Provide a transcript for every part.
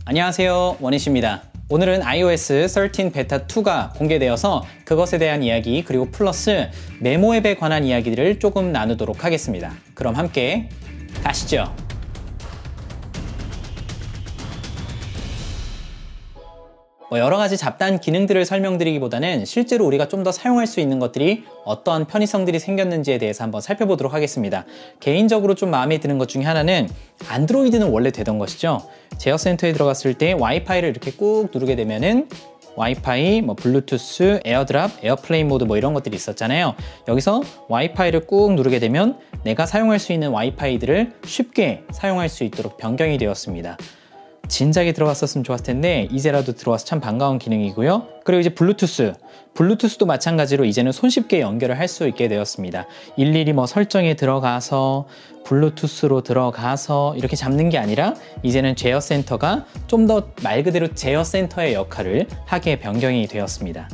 안녕하세요, 원희씨입니다. 오늘은 iOS 13 베타 2가 공개되어서 그것에 대한 이야기 그리고 플러스 메모 앱에 관한 이야기들을 조금 나누도록 하겠습니다. 그럼 함께 가시죠. 여러 가지 잡다한 기능들을 설명드리기보다는 실제로 우리가 좀 더 사용할 수 있는 것들이 어떠한 편의성들이 생겼는지에 대해서 한번 살펴보도록 하겠습니다. 개인적으로 좀 마음에 드는 것 중에 하나는 안드로이드는 원래 되던 것이죠. 제어센터에 들어갔을 때 와이파이를 이렇게 꾹 누르게 되면은 와이파이, 블루투스, 에어드랍, 에어플레인 모드 이런 것들이 있었잖아요. 여기서 와이파이를 꾹 누르게 되면 내가 사용할 수 있는 와이파이들을 쉽게 사용할 수 있도록 변경이 되었습니다. 진작에 들어갔었으면 좋았을 텐데 이제라도 들어와서 참 반가운 기능이고요. 그리고 이제 블루투스도 마찬가지로 이제는 손쉽게 연결을 할 수 있게 되었습니다. 일일이 설정에 들어가서 블루투스로 들어가서 이렇게 잡는 게 아니라 이제는 제어센터가 좀 더 말 그대로 제어센터의 역할을 하게 변경이 되었습니다.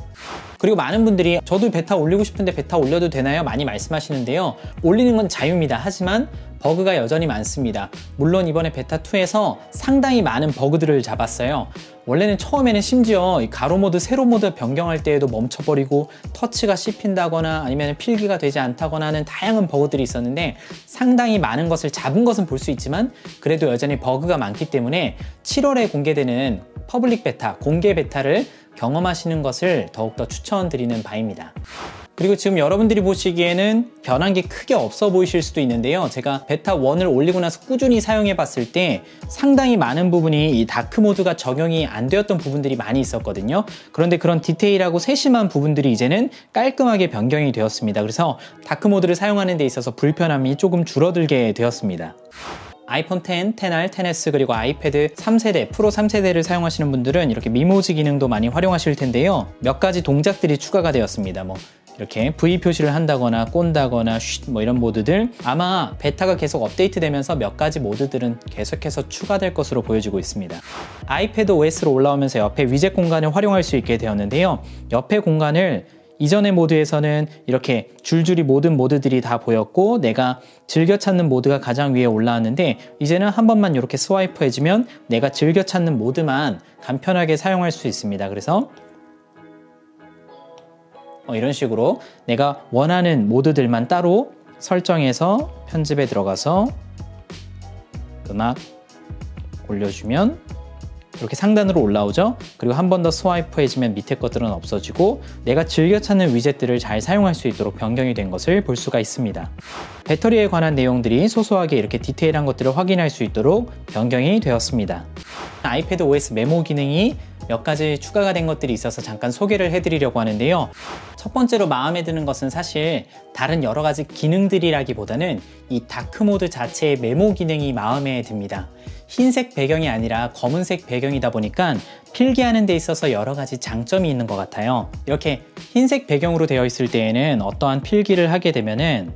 그리고 많은 분들이 저도 베타 올리고 싶은데 베타 올려도 되나요? 많이 말씀하시는데요. 올리는 건 자유입니다. 하지만 버그가 여전히 많습니다. 물론 이번에 베타2에서 상당히 많은 버그들을 잡았어요. 원래는 처음에는 심지어 가로 모드, 세로 모드 변경할 때에도 멈춰버리고 터치가 씹힌다거나 아니면 필기가 되지 않다거나 하는 다양한 버그들이 있었는데 상당히 많은 것을 잡은 것은 볼 수 있지만 그래도 여전히 버그가 많기 때문에 7월에 공개되는 퍼블릭 베타, 공개 베타를 경험하시는 것을 더욱더 추천드리는 바입니다. 그리고 지금 여러분들이 보시기에는 변한 게 크게 없어 보이실 수도 있는데요. 제가 베타 1을 올리고 나서 꾸준히 사용해 봤을 때 상당히 많은 부분이 이 다크 모드가 적용이 안 되었던 부분들이 많이 있었거든요. 그런데 그런 디테일하고 세심한 부분들이 이제는 깔끔하게 변경이 되었습니다. 그래서 다크 모드를 사용하는 데 있어서 불편함이 조금 줄어들게 되었습니다. 아이폰 X, XR, XS 그리고 아이패드 3세대, 프로 3세대를 사용하시는 분들은 이렇게 미모지 기능도 많이 활용하실 텐데요. 몇 가지 동작들이 추가가 되었습니다. 이렇게 V 표시를 한다거나 꼰다거나 이런 모드들 아마 베타가 계속 업데이트되면서 몇 가지 모드들은 계속해서 추가될 것으로 보여지고 있습니다. 아이패드 OS로 올라오면서 옆에 위젯 공간을 활용할 수 있게 되었는데요. 옆에 공간을 이전의 모드에서는 이렇게 줄줄이 모든 모드들이 다 보였고 내가 즐겨 찾는 모드가 가장 위에 올라왔는데 이제는 한 번만 이렇게 스와이프 해주면 내가 즐겨 찾는 모드만 간편하게 사용할 수 있습니다. 그래서 이런 식으로 내가 원하는 모드들만 따로 설정해서 편집에 들어가서 음악 올려주면 이렇게 상단으로 올라오죠. 그리고 한 번 더 스와이프 해주면 밑에 것들은 없어지고 내가 즐겨 찾는 위젯들을 잘 사용할 수 있도록 변경이 된 것을 볼 수가 있습니다. 배터리에 관한 내용들이 소소하게 이렇게 디테일한 것들을 확인할 수 있도록 변경이 되었습니다. 아이패드 OS 메모 기능이 몇 가지 추가가 된 것들이 있어서 잠깐 소개를 해드리려고 하는데요. 첫 번째로 마음에 드는 것은 사실 다른 여러 가지 기능들이라기보다는 이 다크 모드 자체의 메모 기능이 마음에 듭니다. 흰색 배경이 아니라 검은색 배경이다 보니까 필기하는 데 있어서 여러 가지 장점이 있는 것 같아요. 이렇게 흰색 배경으로 되어 있을 때에는 어떠한 필기를 하게 되면은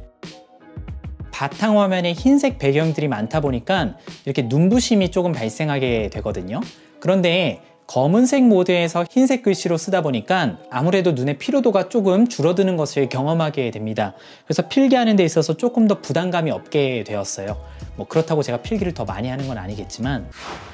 바탕화면에 흰색 배경들이 많다 보니까 이렇게 눈부심이 조금 발생하게 되거든요. 그런데 검은색 모드에서 흰색 글씨로 쓰다 보니까 아무래도 눈의 피로도가 조금 줄어드는 것을 경험하게 됩니다. 그래서 필기하는 데 있어서 조금 더 부담감이 없게 되었어요. 그렇다고 제가 필기를 더 많이 하는 건 아니겠지만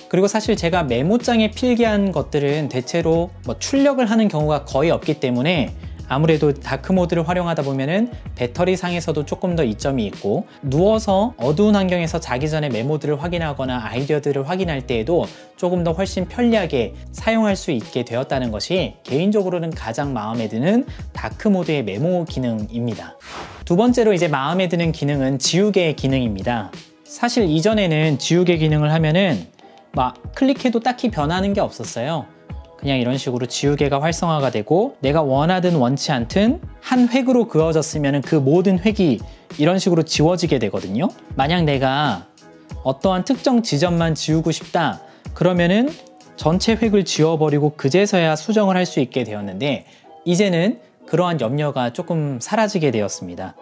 그리고 사실 제가 메모장에 필기한 것들은 대체로 출력을 하는 경우가 거의 없기 때문에 아무래도 다크 모드를 활용하다 보면은 배터리 상에서도 조금 더 이점이 있고 누워서 어두운 환경에서 자기 전에 메모들을 확인하거나 아이디어들을 확인할 때에도 조금 더 훨씬 편리하게 사용할 수 있게 되었다는 것이 개인적으로는 가장 마음에 드는 다크 모드의 메모 기능입니다. 두 번째로 이제 마음에 드는 기능은 지우개 기능입니다. 사실 이전에는 지우개 기능을 하면은 클릭해도 딱히 변하는 게 없었어요. 그냥 이런 식으로 지우개가 활성화가 되고 내가 원하든 원치 않든 한 획으로 그어졌으면 그 모든 획이 이런 식으로 지워지게 되거든요. 만약 내가 어떠한 특정 지점만 지우고 싶다 그러면은 전체 획을 지워버리고 그제서야 수정을 할 수 있게 되었는데 이제는 그러한 염려가 조금 사라지게 되었습니다.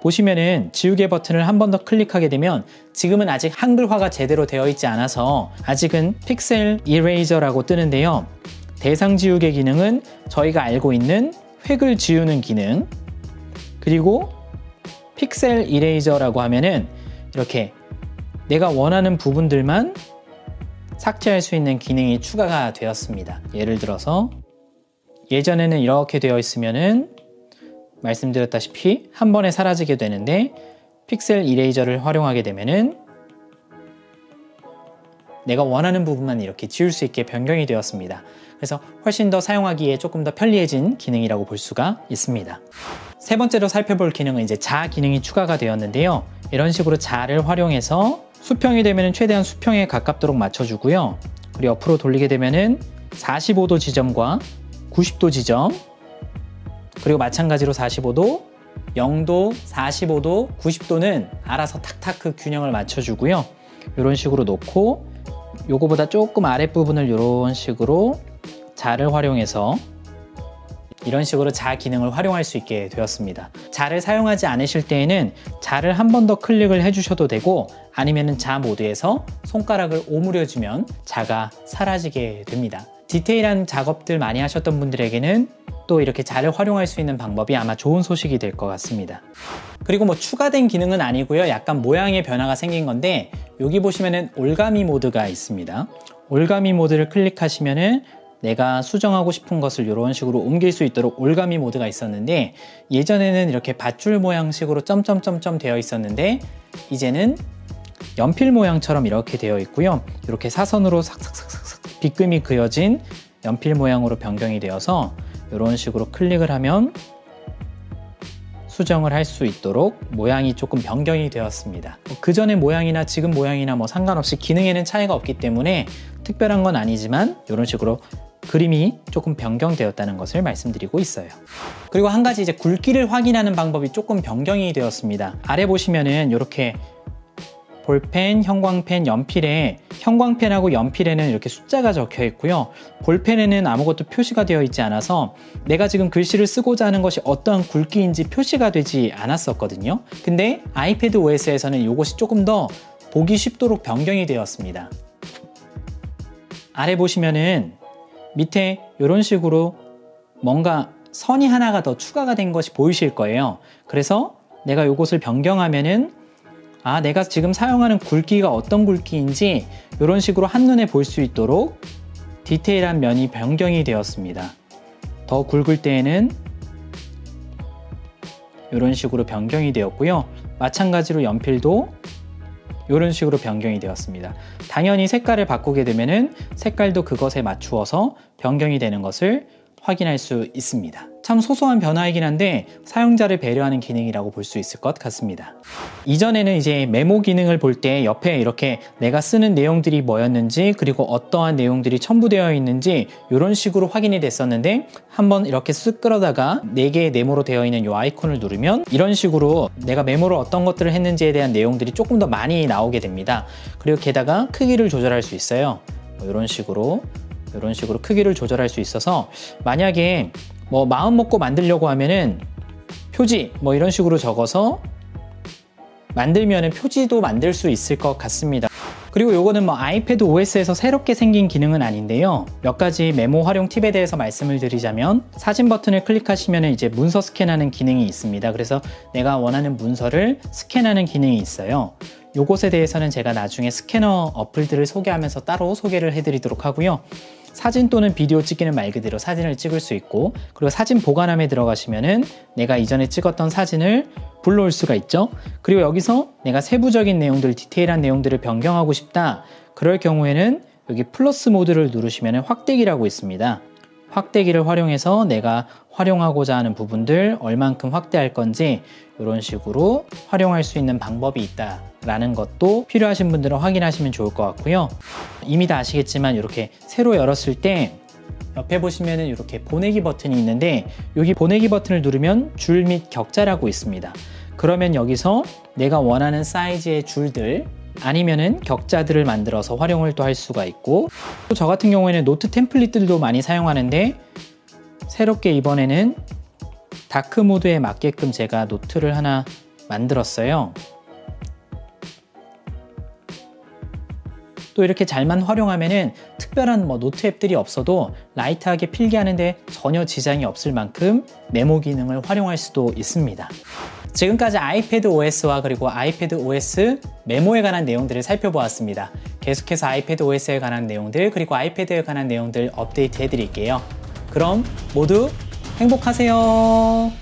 보시면은 지우개 버튼을 한 번 더 클릭하게 되면 지금은 아직 한글화가 제대로 되어 있지 않아서 아직은 픽셀 이레이저라고 뜨는데요. 대상 지우개 기능은 저희가 알고 있는 획을 지우는 기능, 그리고 픽셀 이레이저라고 하면은 이렇게 내가 원하는 부분들만 삭제할 수 있는 기능이 추가가 되었습니다. 예를 들어서 예전에는 이렇게 되어 있으면은 말씀드렸다시피 한 번에 사라지게 되는데 픽셀 이레이저를 활용하게 되면은 내가 원하는 부분만 이렇게 지울 수 있게 변경이 되었습니다. 그래서 훨씬 더 사용하기에 조금 더 편리해진 기능이라고 볼 수가 있습니다. 세 번째로 살펴볼 기능은 이제 자 기능이 추가가 되었는데요. 이런 식으로 자를 활용해서 수평이 되면 최대한 수평에 가깝도록 맞춰주고요. 그리고 옆으로 돌리게 되면은 45도 지점과 90도 지점, 그리고 마찬가지로 45도, 0도, 45도, 90도는 알아서 탁탁 그 균형을 맞춰주고요. 이런 식으로 놓고 요거보다 조금 아랫부분을 이런 식으로 자를 활용해서 이런 식으로 자 기능을 활용할 수 있게 되었습니다. 자를 사용하지 않으실 때에는 자를 한 번 더 클릭을 해주셔도 되고 아니면은 자 모드에서 손가락을 오므려주면 자가 사라지게 됩니다. 디테일한 작업들 많이 하셨던 분들에게는 또 이렇게 자를 활용할 수 있는 방법이 아마 좋은 소식이 될 것 같습니다. 그리고 뭐 추가된 기능은 아니고요. 약간 모양의 변화가 생긴 건데 여기 보시면은 올가미 모드가 있습니다. 올가미 모드를 클릭하시면은 내가 수정하고 싶은 것을 이런 식으로 옮길 수 있도록 올가미 모드가 있었는데 예전에는 이렇게 밧줄 모양식으로 점점점점 되어 있었는데 이제는 연필 모양처럼 이렇게 되어 있고요. 이렇게 사선으로 삭삭삭삭 빗금이 그려진 연필 모양으로 변경이 되어서 이런 식으로 클릭을 하면 수정을 할 수 있도록 모양이 조금 변경이 되었습니다. 그 전의 모양이나 지금 모양이나 뭐 상관없이 기능에는 차이가 없기 때문에 특별한 건 아니지만 이런 식으로 그림이 조금 변경되었다는 것을 말씀드리고 있어요. 그리고 한 가지 이제 굵기를 확인하는 방법이 조금 변경이 되었습니다. 아래 보시면은 이렇게 볼펜, 형광펜, 연필에 형광펜하고 연필에는 이렇게 숫자가 적혀 있고요. 볼펜에는 아무것도 표시가 되어 있지 않아서 내가 지금 글씨를 쓰고자 하는 것이 어떠한 굵기인지 표시가 되지 않았었거든요. 근데 아이패드 OS에서는 이것이 조금 더 보기 쉽도록 변경이 되었습니다. 아래 보시면은 밑에 이런 식으로 뭔가 선이 하나가 더 추가가 된 것이 보이실 거예요. 그래서 내가 이것을 변경하면은 내가 지금 사용하는 굵기가 어떤 굵기인지 이런 식으로 한눈에 볼 수 있도록 디테일한 면이 변경이 되었습니다. 더 굵을 때에는 이런 식으로 변경이 되었고요. 마찬가지로 연필도 이런 식으로 변경이 되었습니다. 당연히 색깔을 바꾸게 되면은 색깔도 그것에 맞추어서 변경이 되는 것을 확인할 수 있습니다. 참 소소한 변화이긴 한데 사용자를 배려하는 기능이라고 볼 수 있을 것 같습니다. 이전에는 이제 메모 기능을 볼 때 옆에 이렇게 내가 쓰는 내용들이 뭐였는지 그리고 어떠한 내용들이 첨부되어 있는지 이런 식으로 확인이 됐었는데 한번 이렇게 쓱 끌어다가 4개의 네모로 되어 있는 이 아이콘을 누르면 이런 식으로 내가 메모를 어떤 것들을 했는지에 대한 내용들이 조금 더 많이 나오게 됩니다. 그리고 게다가 크기를 조절할 수 있어요. 이런 식으로 크기를 조절할 수 있어서 만약에 뭐 마음 먹고 만들려고 하면은 표지 뭐 이런 식으로 적어서 만들면은 표지도 만들 수 있을 것 같습니다. 그리고 요거는 뭐 아이패드 OS에서 새롭게 생긴 기능은 아닌데요. 몇 가지 메모 활용 팁에 대해서 말씀을 드리자면 사진 버튼을 클릭하시면 이제 문서 스캔하는 기능이 있습니다. 그래서 내가 원하는 문서를 스캔하는 기능이 있어요. 요것에 대해서는 제가 나중에 스캐너 어플들을 소개하면서 따로 소개를 해드리도록 하고요. 사진 또는 비디오 찍기는 말 그대로 사진을 찍을 수 있고 그리고 사진 보관함에 들어가시면은 내가 이전에 찍었던 사진을 불러올 수가 있죠. 그리고 여기서 내가 세부적인 내용들, 디테일한 내용들을 변경하고 싶다. 그럴 경우에는 여기 플러스 모드를 누르시면 확대기라고 있습니다. 확대기를 활용해서 내가 활용하고자 하는 부분들 얼만큼 확대할 건지 이런 식으로 활용할 수 있는 방법이 있다라는 것도 필요하신 분들은 확인하시면 좋을 것 같고요. 이미 다 아시겠지만 이렇게 새로 열었을 때 옆에 보시면은 이렇게 보내기 버튼이 있는데 여기 보내기 버튼을 누르면 줄 및 격자라고 있습니다. 그러면 여기서 내가 원하는 사이즈의 줄들 아니면은 격자들을 만들어서 활용을 또 할 수가 있고 또 저 같은 경우에는 노트 템플릿들도 많이 사용하는데 새롭게 이번에는 다크 모드에 맞게끔 제가 노트를 하나 만들었어요. 또 이렇게 잘만 활용하면은 특별한 뭐 노트 앱들이 없어도 라이트하게 필기하는데 전혀 지장이 없을 만큼 메모 기능을 활용할 수도 있습니다. 지금까지 아이패드 OS와 그리고 아이패드 OS 메모에 관한 내용들을 살펴보았습니다. 계속해서 아이패드 OS에 관한 내용들 그리고 아이패드에 관한 내용들 업데이트 해드릴게요. 그럼 모두 행복하세요.